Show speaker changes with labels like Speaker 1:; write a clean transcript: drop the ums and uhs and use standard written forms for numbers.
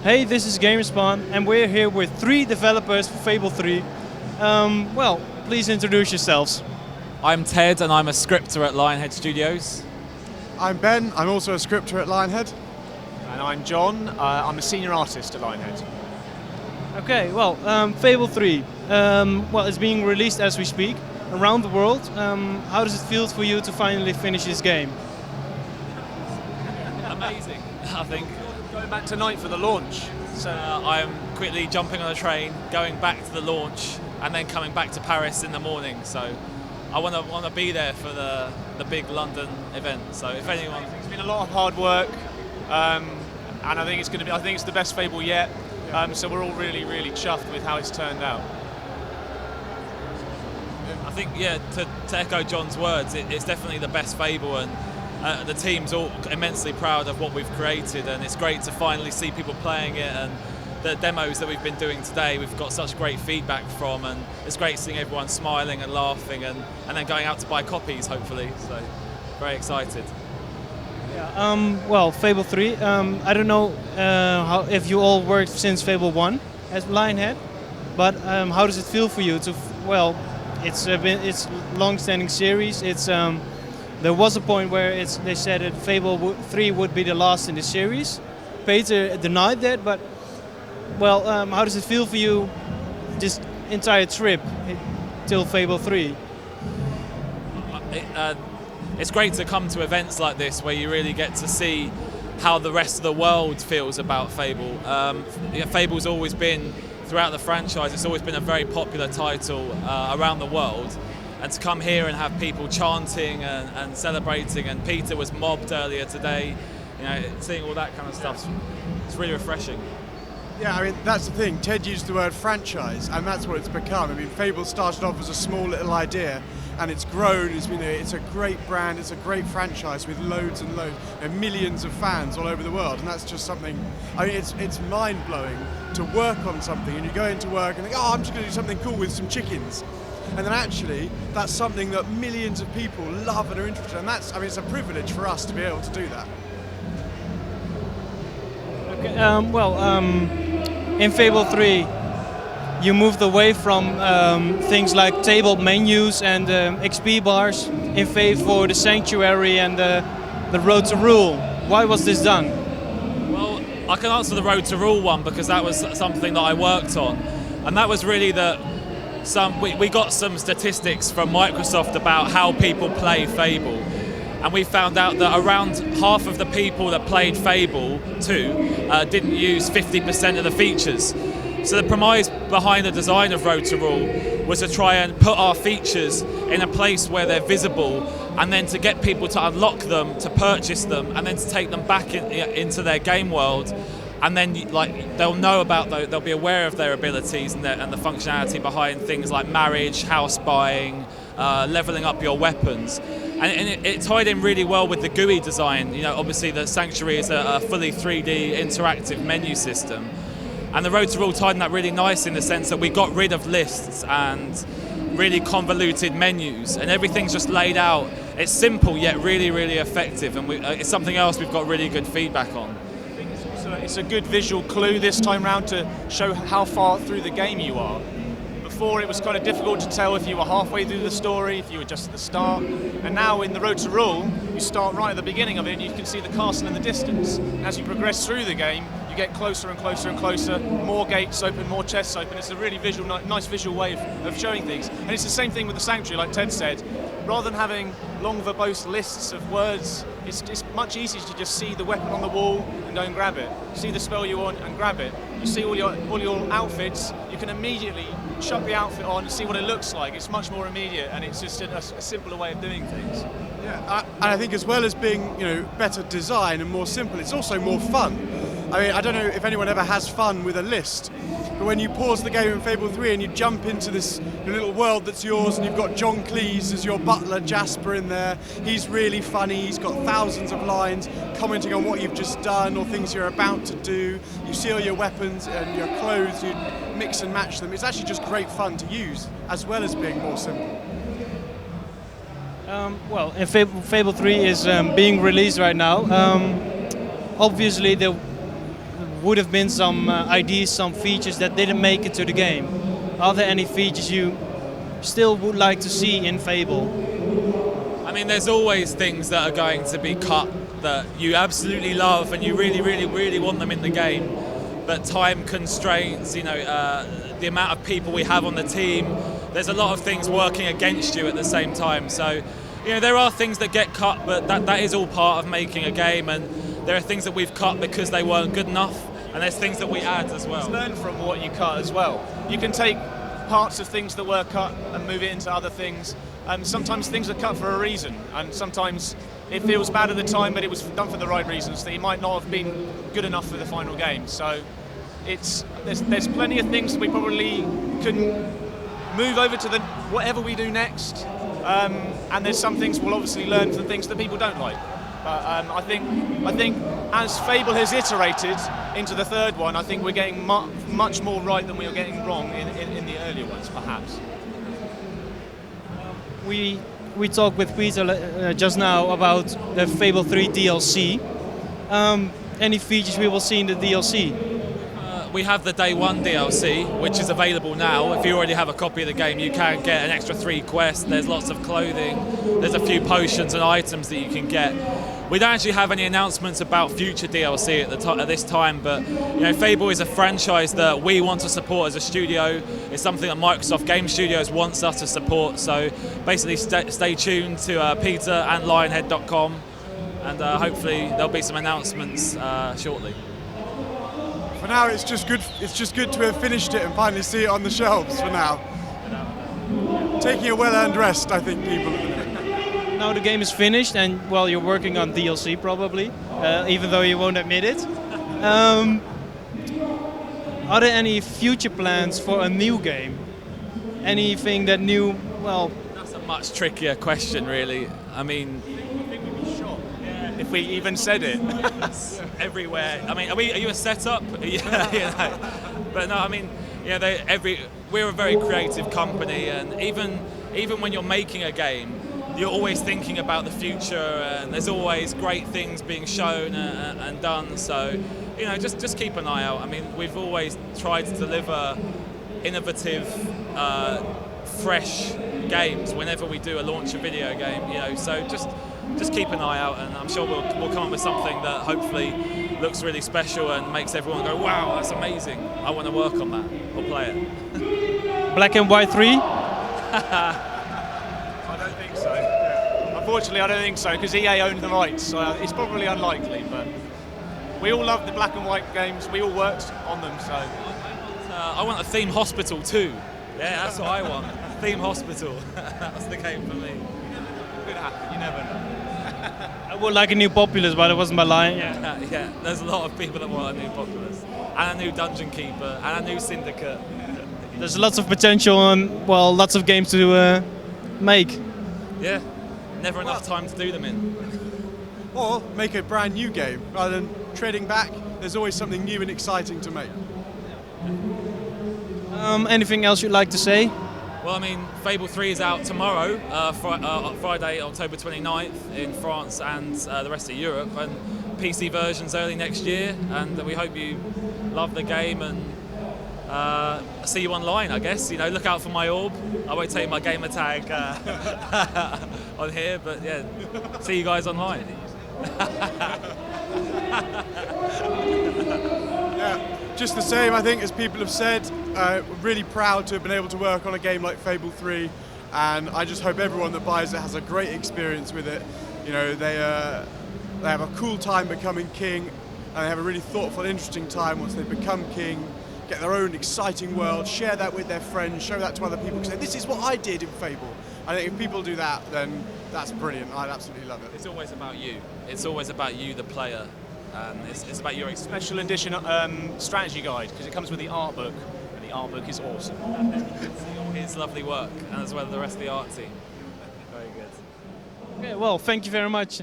Speaker 1: Hey, this is GamerSpawn, and we're here with 3 developers for Fable 3. Well, please introduce yourselves.
Speaker 2: I'm Ted, and I'm a scripter at Lionhead Studios.
Speaker 3: I'm Ben, I'm also a scripter at Lionhead.
Speaker 4: And I'm John, I'm a senior artist at Lionhead.
Speaker 1: Okay, well, Fable 3. Well, it's being released as we speak around the world. How does it feel for you to finally finish this game?
Speaker 2: Amazing, I think.
Speaker 4: Going back tonight for the launch.
Speaker 2: So I'm quickly jumping on a train, going back to the launch, and then coming back to Paris in the morning. So I want to be there for the big London event. So if anyone,
Speaker 4: it's been a lot of hard work, and I think it's going to be. I think it's the best Fable yet. So we're all really chuffed with how it's turned out.
Speaker 2: I think, yeah, to echo John's words, it's definitely the best Fable, and the team's all immensely proud of what we've created, and it's great to finally see people playing it, and the demos that we've been doing today, we've got such great feedback from, and it's great seeing everyone smiling and laughing, and then going out to buy copies, hopefully, so very excited.
Speaker 1: Yeah, well, Fable 3, I don't know if you all worked since Fable 1 as Lionhead, but how does it feel for you to, well, it's a long-standing series. It's there was a point where they said that Fable 3 would be the last in the series. Peter denied that, but well, how does it feel for you this entire trip till Fable 3?
Speaker 2: It's great to come to events like this where you really get to see how the rest of the world feels about Fable. Fable's always been, throughout the franchise, it's always been a very popular title around the world. And to come here and have people chanting and celebrating, and Peter was mobbed earlier today, you know, seeing all that kind of stuff, it's really refreshing.
Speaker 3: Yeah, I mean, that's the thing. Ted used the word franchise, and that's what it's become. I mean, Fable started off as a small little idea, and it's grown. It's a great brand, it's a great franchise with loads and loads and millions of fans all over the world, and that's just something, I mean, it's mind-blowing to work on something, and you go into work and think, oh, I'm just going to do something cool with some chickens. And then actually, that's something that millions of people love and are interested in, and that's, I mean, it's a privilege for us to be able to do that.
Speaker 1: Okay, well, in Fable 3, you moved away from things like table menus and XP bars in favor for the Sanctuary and the Road to Rule. Why was this done?
Speaker 2: Well, I can answer the Road to Rule one because that was something that I worked on, and that was really that we got some statistics from Microsoft about how people play Fable, and we found out that around half of the people that played Fable 2 didn't use 50% of the features. So the premise behind the design of Road to Rule was to try and put our features in a place where they're visible, and then to get people to unlock them, to purchase them, and then to take them back into their game world. And then, like, they'll know about they'll be aware of their abilities and the functionality behind things like marriage, house buying, leveling up your weapons, and it tied in really well with the GUI design. You know, obviously the Sanctuary is a fully 3D interactive menu system, and the Road to Rule tied in that really nice in the sense that we got rid of lists and really convoluted menus, and everything's just laid out. It's simple yet really effective, and it's something else we've got really good feedback on.
Speaker 4: It's a good visual clue this time round to show how far through the game you are. Before it was kind of difficult to tell if you were halfway through the story, if you were just at the start. And now in the Road to Rule, you start right at the beginning of it and you can see the castle in the distance. And as you progress through the game, you get closer and closer and closer, more gates open, more chests open. It's a really nice visual way of showing things. And it's the same thing with the Sanctuary, like Ted said. Rather than having long verbose lists of words, it's much easier to just see the weapon on the wall and go and grab it. See the spell you want and grab it. You see all your outfits, you can immediately chuck the outfit on and see what it looks like. It's much more immediate, and it's just a simpler way of doing things.
Speaker 3: Yeah, and I think as well as being, you know, better design and more simple, it's also more fun. I mean, I don't know if anyone ever has fun with a list, but when you pause the game in Fable 3 and you jump into this little world that's yours, and you've got John Cleese as your butler, Jasper, in there. He's really funny, he's got thousands of lines commenting on what you've just done or things you're about to do. You see all your weapons and your clothes, you mix and match them. It's actually just great fun to use, as well as being more simple.
Speaker 1: Well, and Fable 3 is being released right now. Obviously, would have been some ideas, some features that didn't make it to the game. Are there any features you still would like to see in Fable?
Speaker 2: I mean, there's always things that are going to be cut that you absolutely love and you really, really, really want them in the game. But time constraints, you know, the amount of people we have on the team, there's a lot of things working against you at the same time. So, you know, there are things that get cut, but that is all part of making a game, and there are things that we've cut because they weren't good enough, and there's things that we add as well.
Speaker 4: Learn from what you cut as well. You can take parts of things that were cut and move it into other things. And sometimes things are cut for a reason, and sometimes it feels bad at the time, but it was done for the right reasons, that it might not have been good enough for the final game. So there's plenty of things that we probably can move over to whatever we do next, and there's some things we'll obviously learn from things that people don't like. But I think as Fable has iterated into the third one, I think we're getting much more right than we were getting wrong in the earlier ones, perhaps.
Speaker 1: We talked with Peter just now about the Fable 3 DLC. Any features we will see in the DLC?
Speaker 2: We have the Day 1 DLC, which is available now. If you already have a copy of the game, you can get an extra 3 quests. There's lots of clothing. There's a few potions and items that you can get. We don't actually have any announcements about future DLC at this time, but you know, Fable is a franchise that we want to support as a studio. It's something that Microsoft Game Studios wants us to support. So basically, stay tuned to Peter and Lionhead.com, and hopefully there'll be some announcements shortly.
Speaker 3: For now, it's just good. It's just good to have finished it and finally see it on the shelves. For now, taking a well-earned rest, I think people.
Speaker 1: Now the game is finished, and well, you're working on DLC probably, even though you won't admit it. Are there any future plans for a new game? Anything that new? Well,
Speaker 2: that's a much trickier question, really. I mean,
Speaker 4: if we even said it.
Speaker 2: Everywhere. I mean, are you a setup? Yeah, you know. But no, I mean, you know, we're a very creative company, and even when you're making a game, you're always thinking about the future, and there's always great things being shown and done. So, you know, just keep an eye out. I mean, we've always tried to deliver innovative, fresh games whenever we do launch a video game. You know, so just keep an eye out, and I'm sure we'll come up with something that hopefully looks really special and makes everyone go, wow, that's amazing. I want to work on that or play it.
Speaker 1: Black and White 3?
Speaker 4: I don't think so. Unfortunately, I don't think so, because EA owned the rights, so it's probably unlikely, but we all love the Black and White games. We all worked on them, so.
Speaker 2: I want a theme hospital too. Yeah, that's what I want. Theme hospital. That's the game for me.
Speaker 4: Could happen, you never know.
Speaker 1: I would like a new Populous, but it wasn't my line.
Speaker 2: Yeah, there's a lot of people that want a new Populous, and a new Dungeon Keeper, and a new Syndicate.
Speaker 1: There's lots of potential and, well, lots of games to make.
Speaker 2: Yeah, never enough time to do them in.
Speaker 3: Or make a brand new game. Rather than treading back, there's always something new and exciting to make.
Speaker 1: Anything else you'd like to say?
Speaker 2: Well, I mean, Fable 3 is out tomorrow, Friday, October 29th in France and the rest of Europe, and PC versions early next year, and we hope you love the game and see you online, I guess. You know, look out for my orb. I won't tell you my gamer tag on here, but yeah, see you guys online.
Speaker 3: Yeah, just the same, I think, as people have said. We're really proud to have been able to work on a game like Fable 3, and I just hope everyone that buys it has a great experience with it. You know, they have a cool time becoming king, and they have a really thoughtful, interesting time once they become king, get their own exciting world, share that with their friends, show that to other people, say, this is what I did in Fable. I think if people do that, then that's brilliant. I'd absolutely love it.
Speaker 2: It's always about you. It's always about you, the player. And it's about your experience.
Speaker 4: Special edition strategy guide, because it comes with the art book, and the art book is awesome.
Speaker 2: All his lovely work, and as well as the rest of the art team. Very good.
Speaker 1: Okay, well, thank you very much.